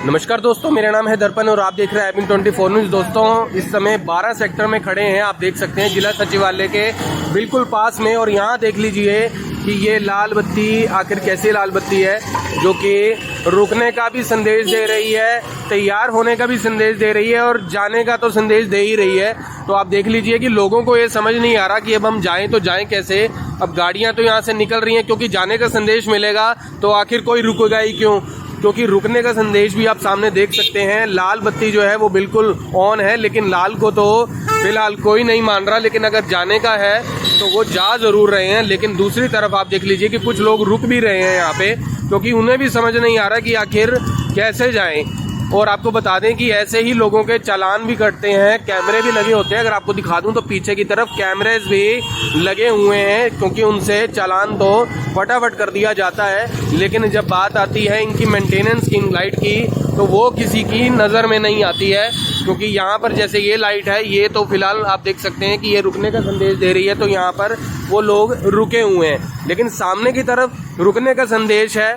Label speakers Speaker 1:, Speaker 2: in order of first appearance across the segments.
Speaker 1: नमस्कार दोस्तों, मेरा नाम है दर्पण और आप देख रहे हैं IBN24 न्यूज़। दोस्तों, इस समय 12 सेक्टर में खड़े हैं, आप देख सकते हैं जिला सचिवालय के बिल्कुल पास में। और यहाँ देख लीजिए कि ये लाल बत्ती आखिर कैसी लाल बत्ती है, जो कि रुकने का भी संदेश दे रही है, तैयार होने का भी संदेश दे रही है और जाने का तो संदेश दे ही रही है। तो आप देख लीजिए कि लोगों को ये समझ नहीं आ रहा कि अब हम जाएं तो जाएं कैसे। अब गाड़ियां तो यहाँ से निकल रही हैं क्योंकि जाने का संदेश मिलेगा, तो आखिर कोई रुकेगा ही क्यों, क्योंकि रुकने का संदेश भी आप सामने देख सकते हैं। लाल बत्ती जो है वो बिल्कुल ऑन है, लेकिन लाल को तो फिलहाल कोई नहीं मान रहा, लेकिन अगर जाने का है तो वो जा जरूर रहे हैं। लेकिन दूसरी तरफ आप देख लीजिए कि कुछ लोग रुक भी रहे हैं यहाँ पे, क्योंकि उन्हें भी समझ नहीं आ रहा कि आखिर कैसे जाएं। और आपको बता दें कि ऐसे ही लोगों के चालान भी कटते हैं, कैमरे भी लगे होते हैं। अगर आपको दिखा दूं तो पीछे की तरफ कैमरेज भी लगे हुए हैं, क्योंकि उनसे चालान तो फटाफट कर दिया जाता है। लेकिन जब बात आती है इनकी मेंटेनेंस की, इन लाइट की, तो वो किसी की नज़र में नहीं आती है। क्योंकि यहाँ पर जैसे ये लाइट है, ये तो फिलहाल आप देख सकते हैं कि ये रुकने का संदेश दे रही है, तो यहाँ पर वो लोग रुके हुए हैं। लेकिन सामने की तरफ रुकने का संदेश है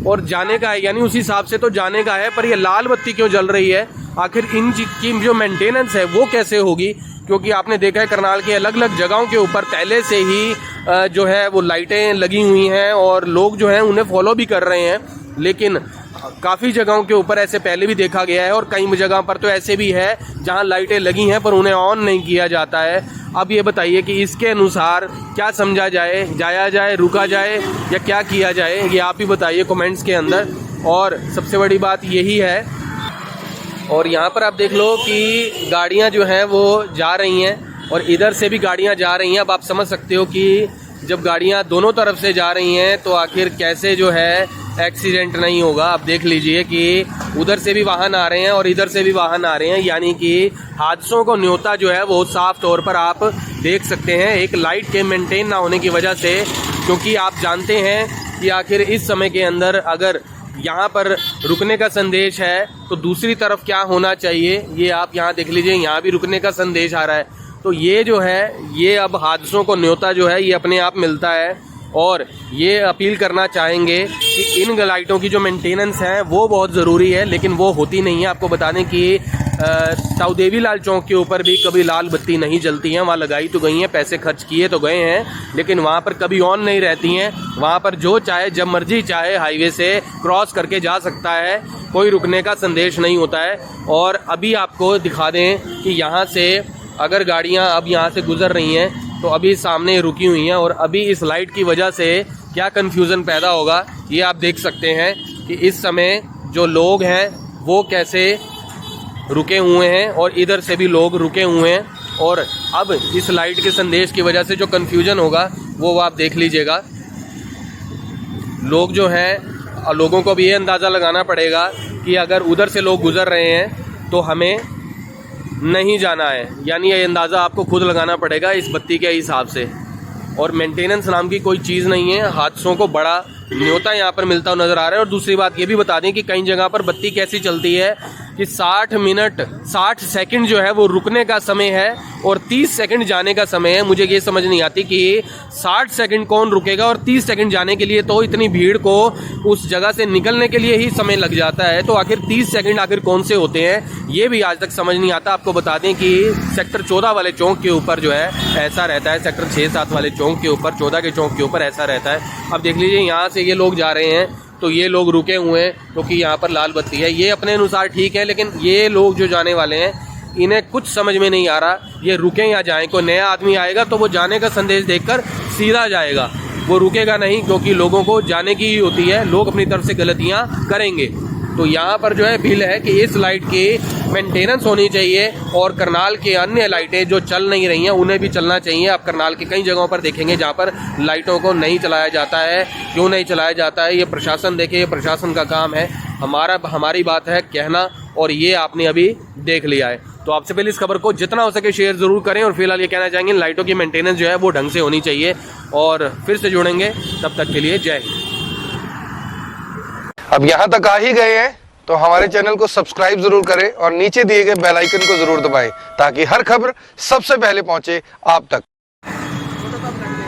Speaker 1: और जाने का है, यानी उस हिसाब से तो जाने का है। पर ये लाल बत्ती क्यों जल रही है, आखिर इन चीज की जो मेंटेनेंस है वो कैसे होगी? क्योंकि आपने देखा है करनाल के अलग अलग जगहों के ऊपर पहले से ही जो है वो लाइटें लगी हुई हैं और लोग जो हैं उन्हें फॉलो भी कर रहे हैं। लेकिन काफ़ी जगहों के ऊपर ऐसे पहले भी देखा गया है और कई जगह पर तो ऐसे भी है जहां लाइटें लगी हैं पर उन्हें ऑन नहीं किया जाता है। अब ये बताइए कि इसके अनुसार क्या समझा जाए, जाया जाए, रुका जाए या क्या किया जाए, ये आप ही बताइए कमेंट्स के अंदर। और सबसे बड़ी बात यही है, और यहाँ पर आप देख लो कि गाड़ियाँ जो हैं वो जा रही हैं और इधर से भी गाड़ियाँ जा रही हैं। अब आप समझ सकते हो कि जब गाड़ियाँ दोनों तरफ से जा रही हैं तो आखिर कैसे जो है एक्सीडेंट नहीं होगा। आप देख लीजिए कि उधर से भी वाहन आ रहे हैं और इधर से भी वाहन आ रहे हैं, यानी कि हादसों को न्योता जो है वो साफ तौर पर आप देख सकते हैं, एक लाइट के मेंटेन ना होने की वजह से। क्योंकि आप जानते हैं कि आखिर इस समय के अंदर अगर यहाँ पर रुकने का संदेश है तो दूसरी तरफ क्या होना चाहिए, ये आप यहाँ देख लीजिए, यहाँ भी रुकने का संदेश आ रहा है। तो ये जो है, ये अब हादसों को न्योता जो है ये अपने आप मिलता है। और ये अपील करना चाहेंगे कि इन लाइटों की जो मेंटेनेंस है वो बहुत ज़रूरी है, लेकिन वो होती नहीं है। आपको बता दें कि ताऊ देवी लाल चौक के ऊपर भी कभी लाल बत्ती नहीं जलती हैं, वहाँ लगाई तो गई हैं, पैसे खर्च किए तो गए हैं, लेकिन वहाँ पर कभी ऑन नहीं रहती हैं। वहाँ पर जो चाहे जब मर्जी चाहे हाईवे से क्रॉस करके जा सकता है, कोई रुकने का संदेश नहीं होता है। और अभी आपको दिखा दें कि यहाँ से अगर गाड़ियाँ अब यहाँ से गुजर रही हैं तो अभी सामने रुकी हुई हैं, और अभी इस लाइट की वजह से क्या कन्फ्यूज़न पैदा होगा ये आप देख सकते हैं कि इस समय जो लोग हैं वो कैसे रुके हुए हैं और इधर से भी लोग रुके हुए हैं। और अब इस लाइट के संदेश की वजह से जो कन्फ्यूज़न होगा वो आप देख लीजिएगा। लोग जो हैं, लोगों को भी ये अंदाज़ा लगाना पड़ेगा कि अगर उधर से लोग गुज़र रहे हैं तो हमें नहीं जाना है, यानी ये अंदाज़ा आपको खुद लगाना पड़ेगा इस बत्ती के हिसाब से। और मेंटेनेंस नाम की कोई चीज़ नहीं है, हादसों को बड़ा न्योता यहाँ पर मिलता हुआ नज़र आ रहा है। और दूसरी बात ये भी बता दें कि कई जगह पर बत्ती कैसी चलती है कि 60 मिनट 60 सेकंड जो है वो रुकने का समय है और 30 सेकंड जाने का समय है। मुझे ये समझ नहीं आती कि 60 सेकंड कौन रुकेगा और 30 सेकंड जाने के लिए तो इतनी भीड़ को उस जगह से निकलने के लिए ही समय लग जाता है, तो आखिर 30 सेकंड आखिर कौन से होते हैं ये भी आज तक समझ नहीं आता। आपको बता दें कि सेक्टर 14 वाले चौक के ऊपर जो है ऐसा रहता है, सेक्टर 6-7 वाले चौक के ऊपर, 14 के चौक के ऊपर ऐसा रहता है। अब देख लीजिए यहाँ से ये लोग जा रहे हैं तो ये लोग रुके हुए हैं क्योंकि यहाँ पर लाल बत्ती है। ये अपने अनुसार ठीक है, लेकिन ये लोग जो जाने वाले हैं इन्हें कुछ समझ में नहीं आ रहा ये रुकें या जाएं। कोई नया आदमी आएगा तो वो जाने का संदेश देखकर सीधा जाएगा, वो रुकेगा नहीं, क्योंकि लोगों को जाने की ही होती है, लोग अपनी तरफ से गलतियाँ करेंगे। तो यहाँ पर जो है बिल है कि इस लाइट की मेंटेनेंस होनी चाहिए और करनाल के अन्य लाइटें जो चल नहीं रही हैं उन्हें भी चलना चाहिए। आप करनाल की कई जगहों पर देखेंगे जहाँ पर लाइटों को नहीं चलाया जाता है। क्यों नहीं चलाया जाता है ये प्रशासन देखे, ये प्रशासन का काम है, हमारी बात है कहना, और ये आपने अभी देख लिया है। तो आपसे पहले इस खबर को जितना हो सके शेयर ज़रूर करें। और फिलहाल ये कहना चाहेंगे लाइटों की मेंटेनेंस जो है वो ढंग से होनी चाहिए। और फिर से जुड़ेंगे, तब तक के लिए जय हिंद।
Speaker 2: अब यहाँ तक आ ही गए हैं तो हमारे चैनल को सब्सक्राइब जरूर करें और नीचे दिए गए बेल आइकन को जरूर दबाएं ताकि हर खबर सबसे पहले पहुंचे आप तक।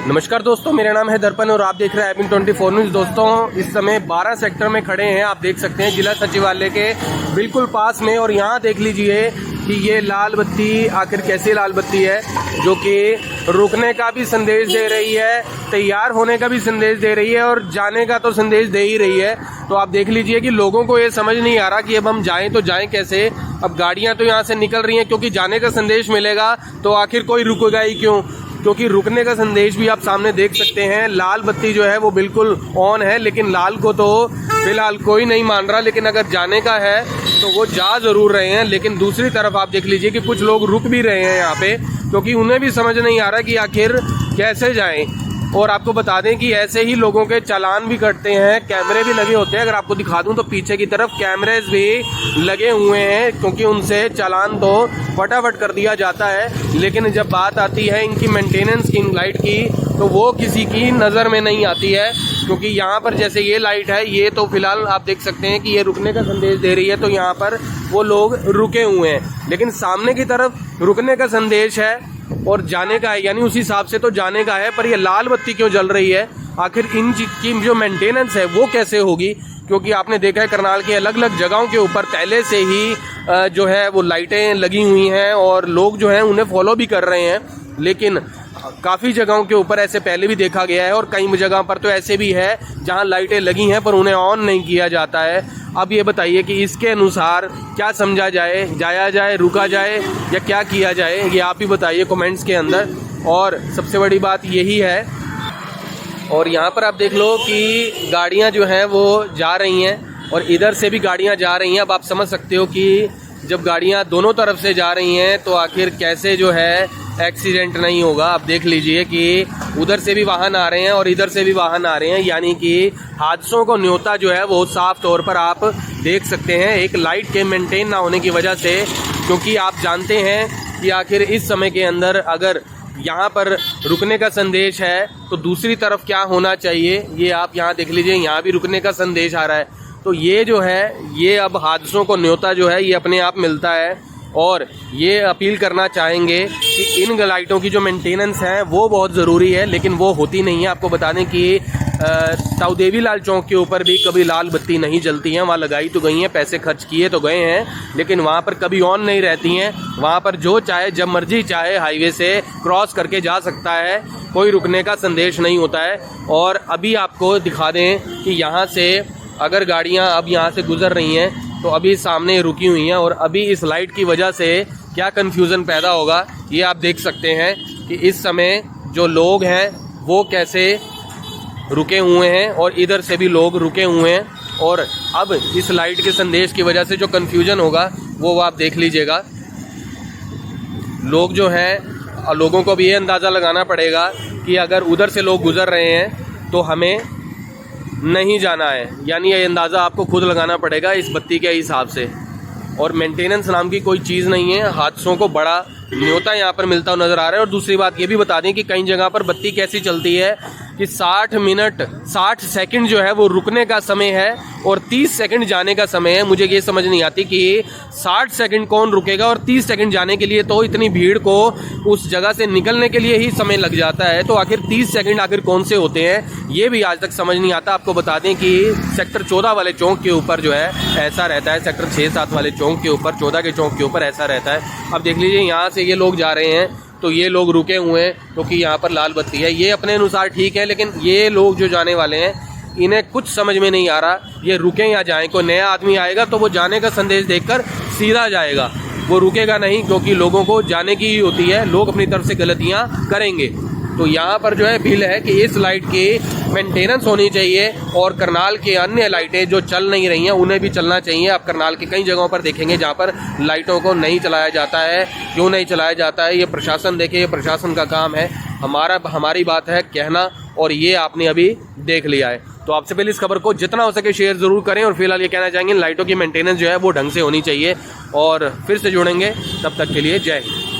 Speaker 1: नमस्कार दोस्तों, मेरा नाम है दर्पण और आप देख रहे हैं एबिन 24 न्यूज़। दोस्तों इस समय 12 सेक्टर में खड़े हैं, आप देख सकते हैं जिला सचिवालय के बिल्कुल पास में। और यहाँ देख लीजिए कि ये लाल बत्ती आखिर कैसी लाल बत्ती है, जो कि रुकने का भी संदेश दे रही है, तैयार होने का भी संदेश दे रही है और जाने का तो संदेश दे ही रही है। तो आप देख लीजिए कि लोगों को ये समझ नहीं आ रहा कि अब हम जाएं तो जाएं कैसे। अब गाड़ियां तो यहाँ से निकल रही हैं क्योंकि जाने का संदेश मिलेगा, तो आखिर कोई रुकेगा ही क्यों, क्योंकि रुकने का संदेश भी आप सामने देख सकते हैं। लाल बत्ती जो है वो बिल्कुल ऑन है, लेकिन लाल को तो फिलहाल कोई नहीं मान रहा, लेकिन अगर जाने का है तो वो जा जरूर रहे हैं। लेकिन दूसरी तरफ आप देख लीजिए कि कुछ लोग रुक भी रहे हैं यहाँ पे, क्योंकि उन्हें भी समझ नहीं आ रहा कि आखिर कैसे जाएं। और आपको बता दें कि ऐसे ही लोगों के चालान भी कटते हैं, कैमरे भी लगे होते हैं। अगर आपको दिखा दूं तो पीछे की तरफ कैमरेज भी लगे हुए हैं, क्योंकि उनसे चालान तो फटाफट कर दिया जाता है। लेकिन जब बात आती है इनकी मेंटेनेंस की, लाइट की, तो वो किसी की नज़र में नहीं आती है। क्योंकि यहाँ पर जैसे ये लाइट है, ये तो फिलहाल आप देख सकते हैं कि ये रुकने का संदेश दे रही है, तो यहाँ पर वो लोग रुके हुए हैं। लेकिन सामने की तरफ रुकने का संदेश है और जाने का है, यानी उस हिसाब से तो जाने का है। पर ये लाल बत्ती क्यों जल रही है, आखिर इन की जो मेंटेनेंस है वो कैसे होगी? क्योंकि आपने देखा है करनाल के अलग अलग जगहों के ऊपर पहले से ही जो है वो लाइटें लगी हुई हैं और लोग जो हैं उन्हें फॉलो भी कर रहे हैं। लेकिन काफ़ी जगहों के ऊपर ऐसे पहले भी देखा गया है और कई जगह पर तो ऐसे भी है जहां लाइटें लगी हैं पर उन्हें ऑन नहीं किया जाता है। अब ये बताइए कि इसके अनुसार क्या समझा जाए, जाया जाए, रुका जाए या क्या किया जाए, ये आप ही बताइए कमेंट्स के अंदर। और सबसे बड़ी बात यही है, और यहाँ पर आप देख लो कि गाड़ियाँ जो हैं वो जा रही हैं और इधर से भी गाड़ियाँ जा रही हैं। अब आप समझ सकते हो कि जब गाड़ियाँ दोनों तरफ से जा रही हैं तो आखिर कैसे जो है एक्सीडेंट नहीं होगा। आप देख लीजिए कि उधर से भी वाहन आ रहे हैं और इधर से भी वाहन आ रहे हैं, यानी कि हादसों को न्योता जो है वो साफ तौर पर आप देख सकते हैं, एक लाइट के मेंटेन ना होने की वजह से। क्योंकि आप जानते हैं कि आखिर इस समय के अंदर अगर यहाँ पर रुकने का संदेश है तो दूसरी तरफ क्या होना चाहिए, ये आप यहाँ देख लीजिए, यहाँ भी रुकने का संदेश आ रहा है। तो ये जो है ये अब हादसों को न्योता जो है ये अपने आप मिलता है। और ये अपील करना चाहेंगे कि इन लाइटों की जो मेंटेनेंस है वो बहुत ज़रूरी है, लेकिन वो होती नहीं है। आपको बता दें कि ताऊदेवी लाल चौक के ऊपर भी कभी लाल बत्ती नहीं जलती हैं, वहाँ लगाई तो गई हैं, पैसे खर्च किए तो गए हैं, लेकिन वहाँ पर कभी ऑन नहीं रहती हैं। वहाँ पर जो चाहे जब मर्जी चाहे हाईवे से क्रॉस करके जा सकता है, कोई रुकने का संदेश नहीं होता है। और अभी आपको दिखा दें कि यहाँ से अगर गाड़ियाँ अब यहाँ से गुजर रही हैं तो अभी सामने रुकी हुई हैं, और अभी इस लाइट की वजह से क्या कन्फ्यूज़न पैदा होगा ये आप देख सकते हैं कि इस समय जो लोग हैं वो कैसे रुके हुए हैं और इधर से भी लोग रुके हुए हैं। और अब इस लाइट के संदेश की वजह से जो कन्फ्यूज़न होगा वो आप देख लीजिएगा। लोग जो हैं, लोगों को भी ये अंदाज़ा लगाना पड़ेगा कि अगर उधर से लोग गुज़र रहे हैं तो हमें नहीं जाना है, यानी ये अंदाज़ा आपको खुद लगाना पड़ेगा इस बत्ती के हिसाब से। और मेंटेनेंस नाम की कोई चीज़ नहीं है, हादसों को बड़ा न्योता यहाँ पर मिलता हुआ नज़र आ रहा है। और दूसरी बात ये भी बता दें कि कई जगह पर बत्ती कैसी चलती है कि 60 मिनट 60 सेकंड जो है वो रुकने का समय है और 30 सेकंड जाने का समय है। मुझे ये समझ नहीं आती कि 60 सेकंड कौन रुकेगा और 30 सेकंड जाने के लिए, तो इतनी भीड़ को उस जगह से निकलने के लिए ही समय लग जाता है, तो आखिर 30 सेकंड आखिर कौन से होते हैं ये भी आज तक समझ नहीं आता। आपको बता दें कि सेक्टर 14 वाले चौक के ऊपर जो है ऐसा रहता है, सेक्टर 6-7 वाले चौक के ऊपर, 14 के चौक के ऊपर ऐसा रहता है। अब देख लीजिए यहाँ से ये लोग जा रहे हैं तो ये लोग रुके हुए हैं क्योंकि यहाँ पर लाल बत्ती है। ये अपने अनुसार ठीक है, लेकिन ये लोग जो जाने वाले हैं इन्हें कुछ समझ में नहीं आ रहा ये रुकें या जाएं। कोई नया आदमी आएगा तो वो जाने का संदेश देखकर सीधा जाएगा, वो रुकेगा नहीं, क्योंकि लोगों को जाने की ही होती है, लोग अपनी तरफ से गलतियाँ करेंगे। तो यहाँ पर जो है बिल है कि इस लाइट की मेंटेनेंस होनी चाहिए और करनाल के अन्य लाइटें जो चल नहीं रही हैं उन्हें भी चलना चाहिए। आप करनाल की कई जगहों पर देखेंगे जहाँ पर लाइटों को नहीं चलाया जाता है। क्यों नहीं चलाया जाता है ये प्रशासन देखे, ये प्रशासन का काम है, हमारी बात है कहना, और ये आपने अभी देख लिया है। तो आपसे पहले इस खबर को जितना हो सके शेयर ज़रूर करें। और फिलहाल ये कहना चाहेंगे लाइटों की मेंटेनेंस जो है वो ढंग से होनी चाहिए। और फिर से जुड़ेंगे, तब तक के लिए जय हिंद।